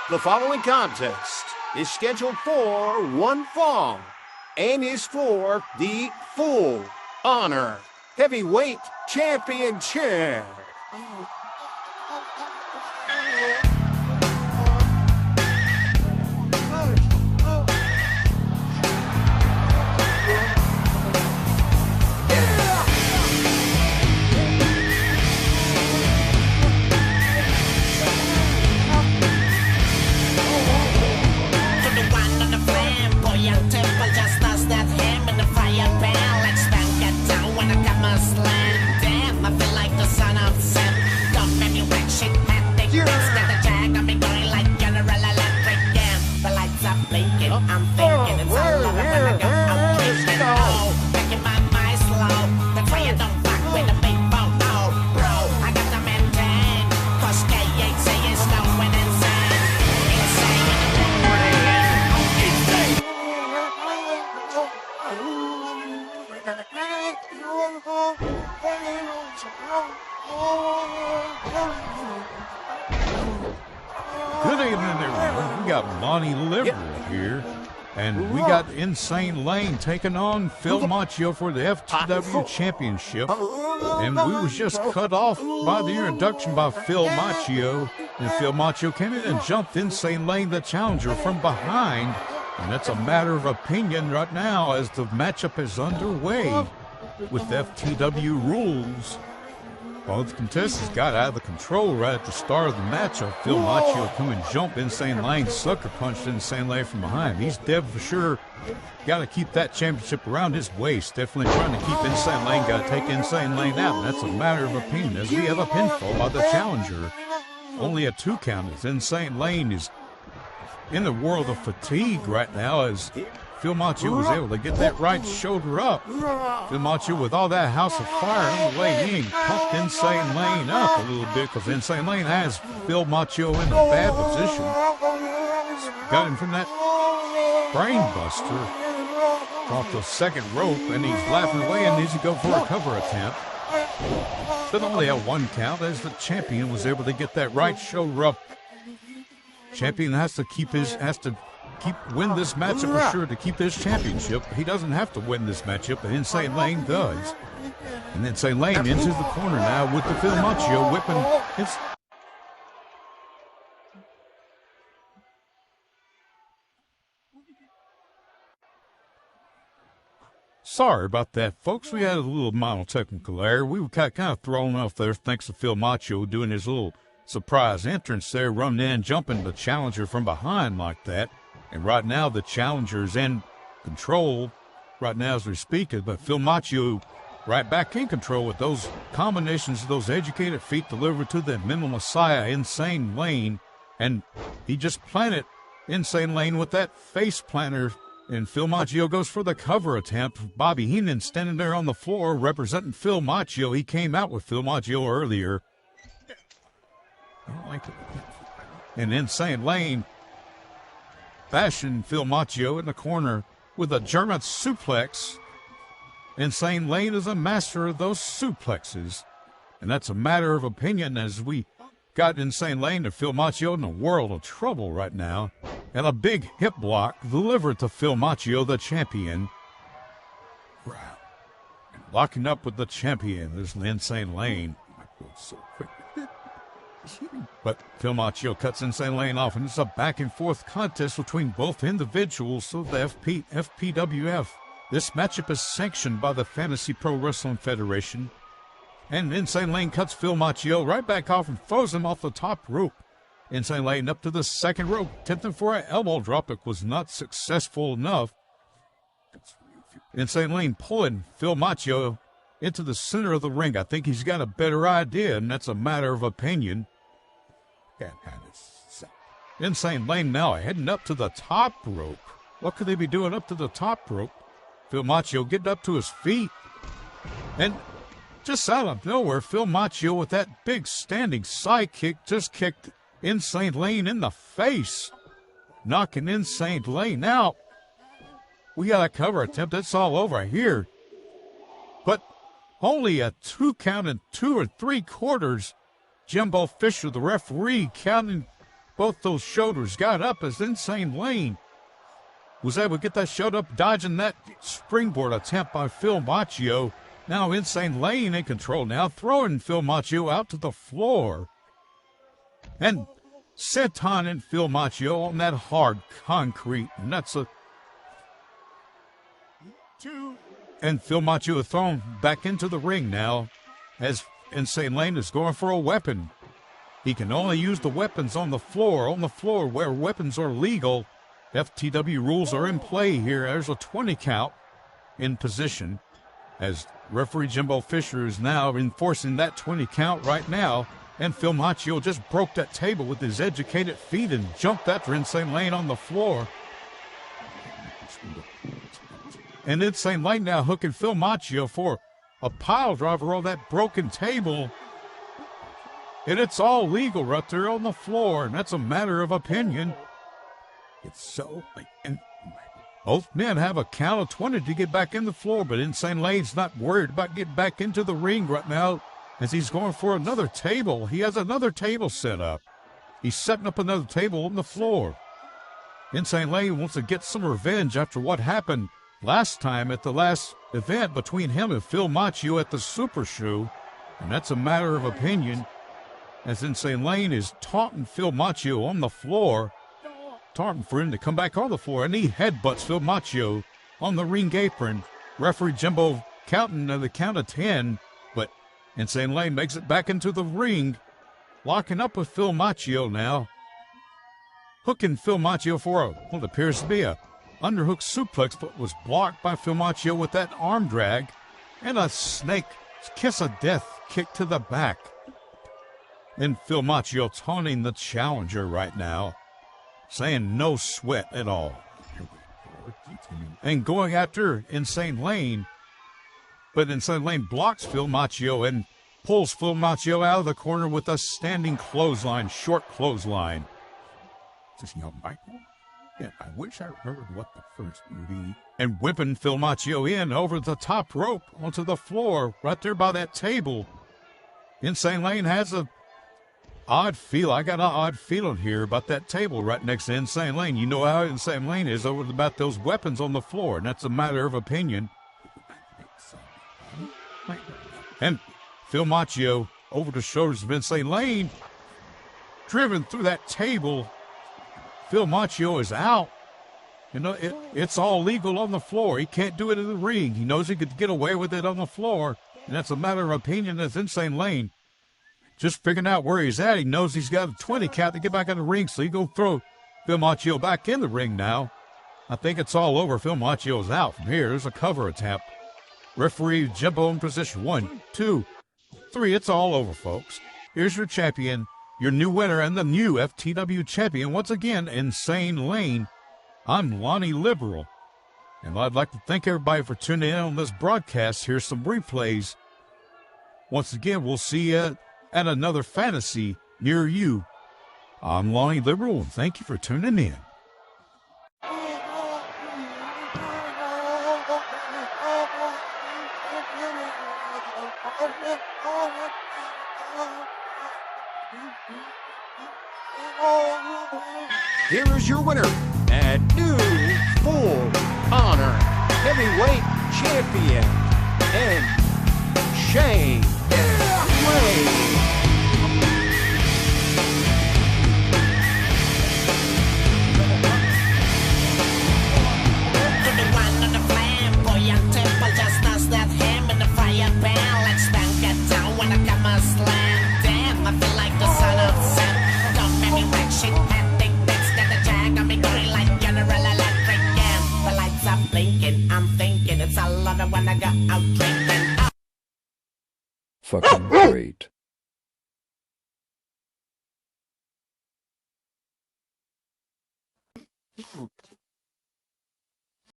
The following contest is scheduled for one fall and is for the Full Honor Heavyweight Championship. I'm thinking it's all over when I go out kissing. Oh, making my mind slow. That's why I don't fuck with a big phone. No, bro, I got to maintain. Cause KHC is going insane. Insane in the Good evening, everyone. We got Monty Liver here. And we got Insane Lane taking on Phil Macchio for the FTW Championship. And we was just cut off by the introduction by Phil Macchio. And Phil Macchio came in and jumped Insane Lane, the challenger, from behind. And that's a matter of opinion right now as the matchup is underway with FTW rules. All the contestants got out of the control right at the start of the matchup. Phil Macchio come and jump Insane Lane, sucker punched Insane Lane from behind. He's dead for sure. Got to keep that championship around his waist. Definitely trying to keep Insane Lane. Got to take Insane Lane out. And that's a matter of opinion as we have a pinfall by the challenger. Only a 2 count as Insane Lane is in the world of fatigue right now as Phil Macchio was able to get that right shoulder up. Phil Macchio with all that house of fire on the way in, pumped Insane Lane up a little bit because Insane Lane has Phil Macchio in a bad position. Got him from that brain buster off the second rope, and he's laughing away and needs to go for a cover attempt. But only at 1 count as the champion was able to get that right shoulder up. Champion has to win this matchup for sure to keep this championship. He doesn't have to win this matchup, but Insane Lane does. And Insane Lane into the corner now with the Phil Macchio whipping his... Sorry about that, folks. We had a little monotechnical error. We were kind of thrown off there thanks to Phil Macchio doing his little surprise entrance there, running in, jumping the challenger from behind like that. And right now, the challenger's in control right now as we're speaking, but Phil Macchio right back in control with those combinations of those educated feet delivered to the mental messiah, Insane Lane. And he just planted Insane Lane with that face planter, and Phil Macchio goes for the cover attempt. Bobby Heenan standing there on the floor representing Phil Macchio. He came out with Phil Macchio earlier. I don't like it. And Insane Lane bashing Phil Macchio in the corner with a German suplex. Insane Lane is a master of those suplexes. And that's a matter of opinion as we got Insane Lane and Phil Macchio in a world of trouble right now. And a big hip block delivered to Phil Macchio, the champion. Locking up with the champion. There's Insane Lane. So quick. But Phil Macchio cuts Insane Lane off, and it's a back-and-forth contest between both individuals of the FPWF. This matchup is sanctioned by the Fantasy Pro Wrestling Federation. And Insane Lane cuts Phil Macchio right back off and throws him off the top rope. Insane Lane up to the second rope, attempting for an elbow drop. It was not successful enough. Insane Lane pulling Phil Macchio into the center of the ring. I think he's got a better idea, and that's a matter of opinion. Insane Lane now heading up to the top rope. What could they be doing up to the top rope? Phil Macchio getting up to his feet. And just out of nowhere, Phil Macchio with that big standing side kick just kicked Insane Lane in the face. Knocking Insane Lane out. We got a cover attempt. It's all over here. But only a 2 count and 2 3/4 Jimbo Fisher, the referee, counting both those shoulders, got up as Insane Lane was able to get that shoulder up, dodging that springboard attempt by Phil Macchio. Now Insane Lane in control now, throwing Phil Macchio out to the floor. And Senton and Phil Macchio on that hard concrete. And that's a... And Phil Macchio is thrown back into the ring now as Insane Lane is going for a weapon. He can only use the weapons on the floor where weapons are legal. FTW rules are in play here. There's a 20 count in position as referee Jimbo Fisher is now enforcing that 20 count right now. And Phil Macchio just broke that table with his educated feet and jumped after Insane Lane on the floor. And Insane Lane now hooking Phil Macchio for a pile driver on that broken table. And it's all legal right there on the floor, and that's a matter of opinion. It's so... And both men have a count of 20 to get back in the floor, but Insane Lane's not worried about getting back into the ring right now as he's going for another table. He has another table set up. He's setting up another table on the floor. Insane Lane wants to get some revenge after what happened last time at the last event between him and Phil Macchio at the Super Show, and that's a matter of opinion as Insane Lane is taunting Phil Macchio on the floor, taunting for him to come back on the floor, and he headbutts Phil Macchio on the ring apron. Referee Jimbo counting at the count of 10, but Insane Lane makes it back into the ring, locking up with Phil Macchio now, hooking Phil Macchio for what appears to be a underhook suplex, but was blocked by Phil Macchio with that arm drag and a snake kiss of death kick to the back. And Phil Macchio taunting the challenger right now, saying no sweat at all. And going after Insane Lane, but Insane Lane blocks Phil Macchio and pulls Phil Macchio out of the corner with a standing clothesline, short clothesline. This young Michael? Yeah, I wish I remembered what the first movie. And whipping Phil Macchio in over the top rope onto the floor right there by that table. Insane Lane has a odd feel. I got an odd feeling here about that table right next to Insane Lane. You know how Insane Lane is over about those weapons on the floor, and that's a matter of opinion. And Phil Macchio over the shoulders of Insane Lane, driven through that table. Phil Macchio is out. You know, it's all legal on the floor. He can't do it in the ring. He knows he could get away with it on the floor, and that's a matter of opinion. That's Insane Lane just figuring out where he's at. He knows he's got a 20 count to get back in the ring, so he go throw Phil Macchio back in the ring now. I think it's all over. Phil Macchio's out from here. There's a cover attempt. Referee Jimbo in position. 1, 2, 3. It's all over, folks. Here's your champion, your new winner, and the new FTW champion. Once again, Insane Lane. I'm Lonnie Liberal. And I'd like to thank everybody for tuning in on this broadcast. Here's some replays. Once again, we'll see you at another fantasy near you. I'm Lonnie Liberal, and thank you for tuning in. Here is your winner and new full honor heavyweight champion, Shane Wade. When I got out drinking. Fucking great.